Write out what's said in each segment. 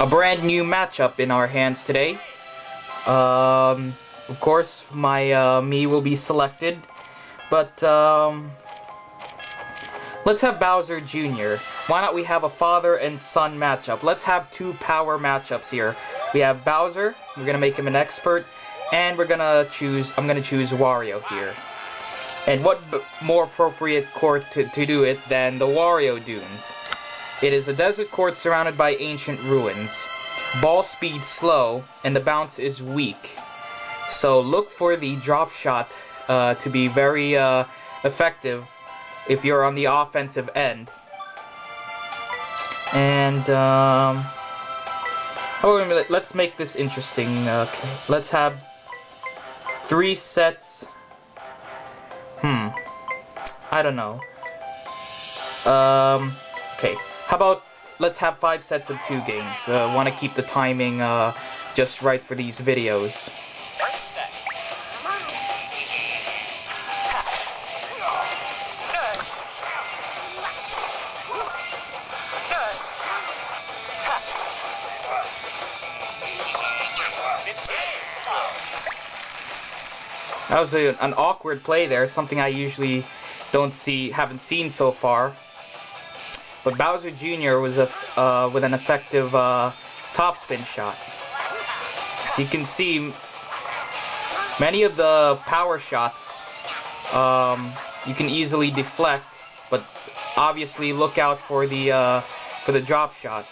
a brand new matchup in our hands today. Of course, my me will be selected, but let's have Bowser Jr. Why not we have a father and son matchup? Let's have two power matchups here. We have Bowser, we're gonna make him an expert, and I'm gonna choose Wario here. And what more appropriate court to do it than the Wario Dunes? It is a desert court surrounded by ancient ruins. Ball speed slow, and the bounce is weak. So look for the drop shot to be very effective if you're on the offensive end. And let's make this interesting. Okay. Let's have 3 sets. I don't know. Okay. How about let's have 5 sets of 2 games. Want to keep the timing just right for these videos. First set. That was an awkward play there, something I usually haven't seen so far. But Bowser Jr. was with an effective topspin shot. As you can see, many of the power shots you can easily deflect, but obviously look out for the drop shot.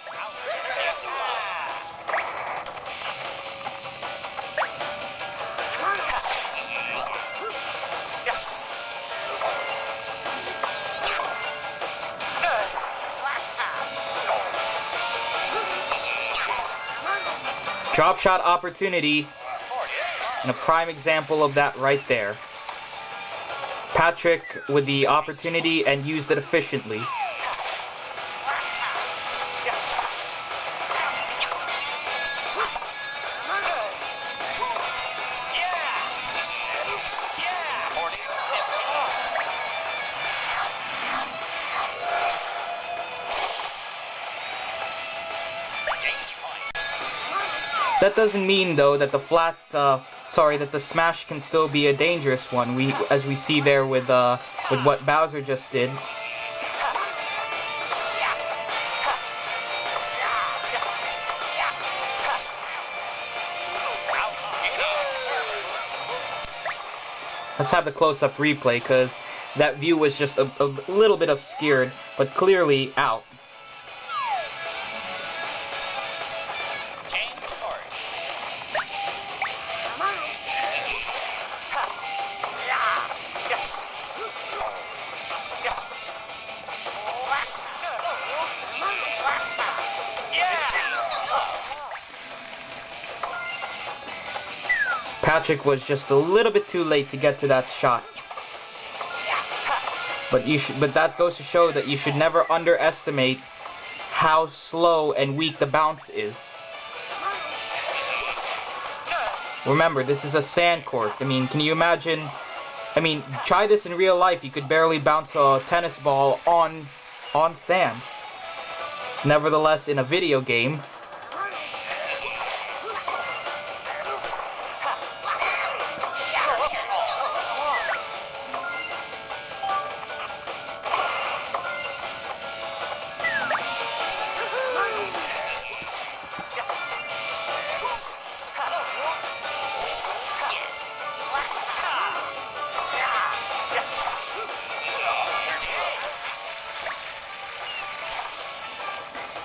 Drop shot opportunity, and a prime example of that right there. Patrick with the opportunity and used it efficiently. That doesn't mean though that the smash can still be a dangerous one. As we see there with what Bowser just did. Let's have the close-up replay because that view was just a little bit obscured, but clearly out. Patrick was just a little bit too late to get to that shot. But that goes to show that you should never underestimate how slow and weak the bounce is. Remember, this is a sand court. I mean, can you imagine? I mean, try this in real life. You could barely bounce a tennis ball on sand. Nevertheless, in a video game,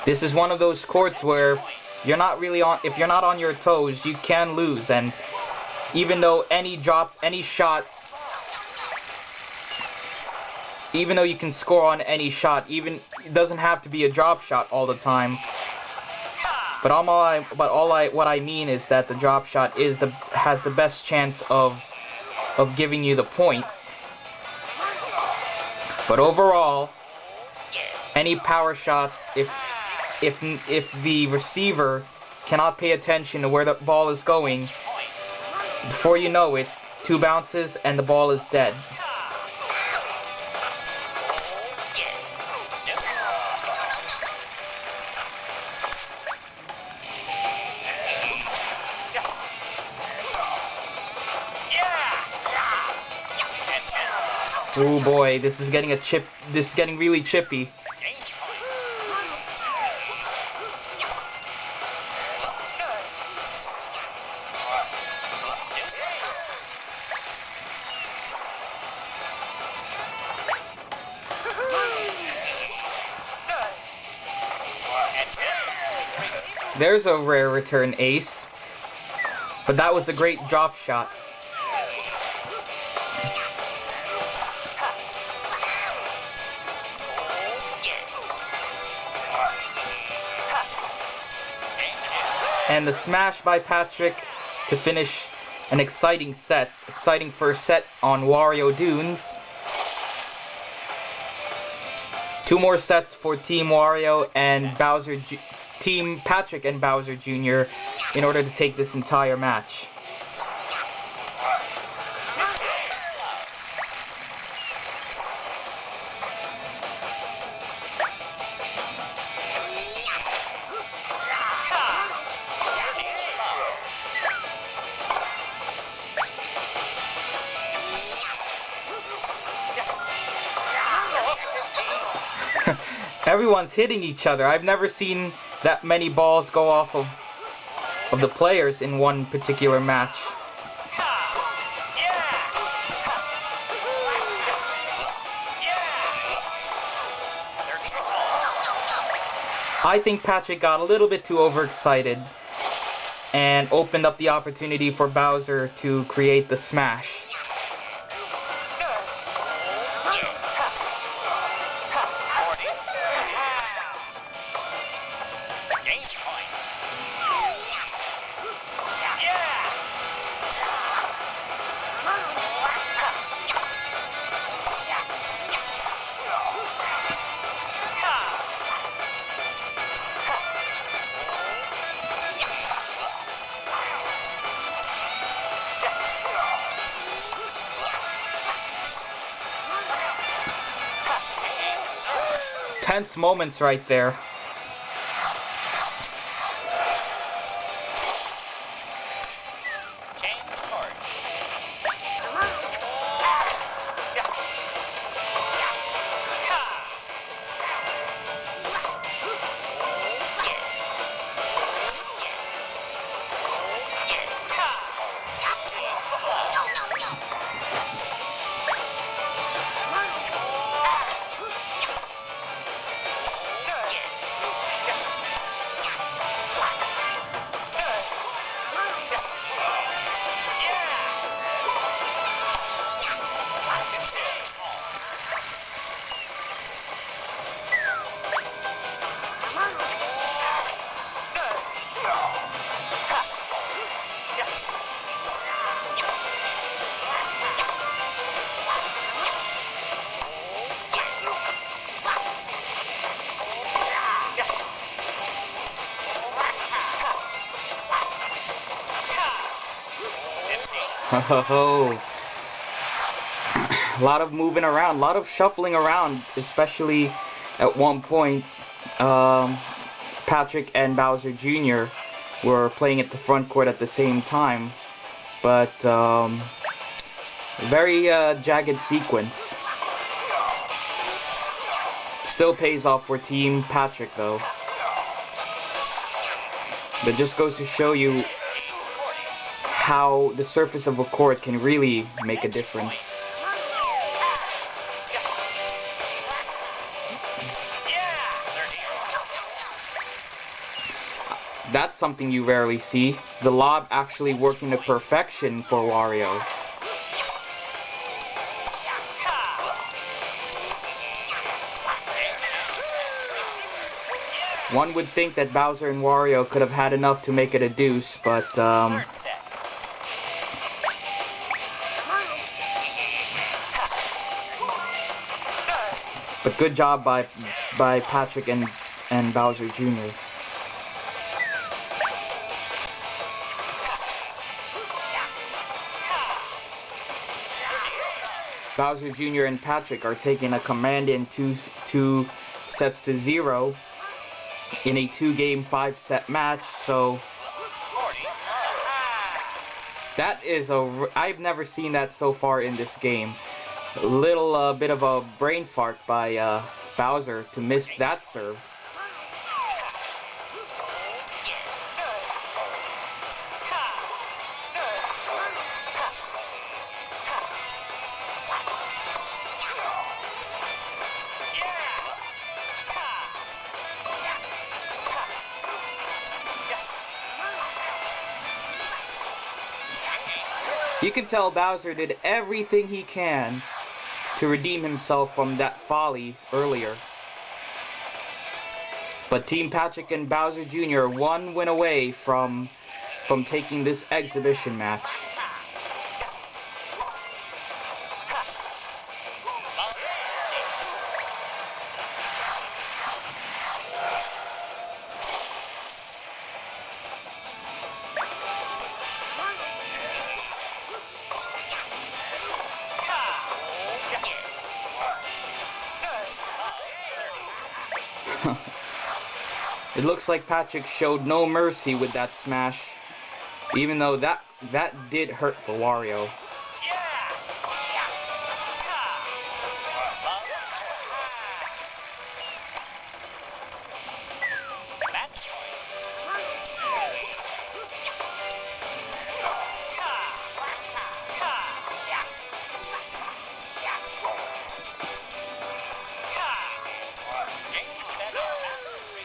this is one of those courts where if you're not on your toes, you can lose. And even though even though you can score on any shot, it doesn't have to be a drop shot all the time. But what I mean is that the drop shot has the best chance of giving you the point. But overall, any power shot, if the receiver cannot pay attention to where the ball is going, before you know it, 2 bounces and the ball is dead. Oh boy, this is getting this is getting really chippy. There's a rare return ace, but that was a great drop shot. And the smash by Patrick to finish an exciting set. Exciting first set on Wario Dunes. 2 more sets for Team Wario and Team Patrick and Bowser Jr. in order to take this entire match. Everyone's hitting each other. I've never seen that many balls go off of the players in one particular match. I think Patrick got a little bit too overexcited and opened up the opportunity for Bowser to create the smash. Tense moments right there. Oh, a lot of moving around, a lot of shuffling around, especially at one point. Patrick and Bowser Jr. were playing at the front court at the same time, but very jagged sequence. Still pays off for Team Patrick though. But just goes to show you how the surface of a court can really make a difference. That's something you rarely see. The lob actually working to perfection for Wario. One would think that Bowser and Wario could have had enough to make it a deuce, but good job by Patrick and Bowser Jr. Bowser Jr. and Patrick are taking a command in two sets to 0 in a 2-game 5-set match. So that is I've never seen that so far in this game. A little bit of a brain fart by Bowser to miss that serve. You can tell Bowser did everything he can to redeem himself from that folly earlier. But Team Patrick and Bowser Jr. one win away from taking this exhibition match. It looks like Patrick showed no mercy with that smash, even though that did hurt for Wario.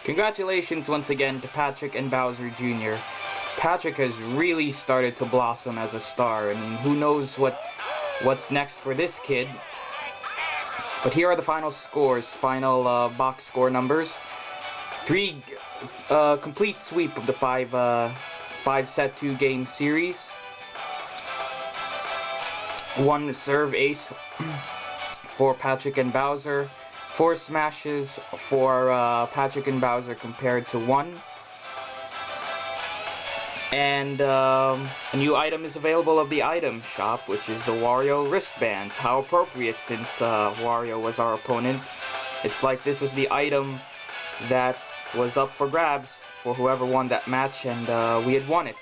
Congratulations once again to Patrick and Bowser Jr. Patrick has really started to blossom as a star. I mean, who knows what's next for this kid. But here are the final scores, final box score numbers. 3 complete sweep of the 5-set 2-game series. 1 serve ace for Patrick and Bowser. 4 smashes for Patrick and Bowser compared to 1. And a new item is available of the item shop, which is the Wario wristbands. How appropriate, since Wario was our opponent. It's like this was the item that was up for grabs for whoever won that match, and we had won it.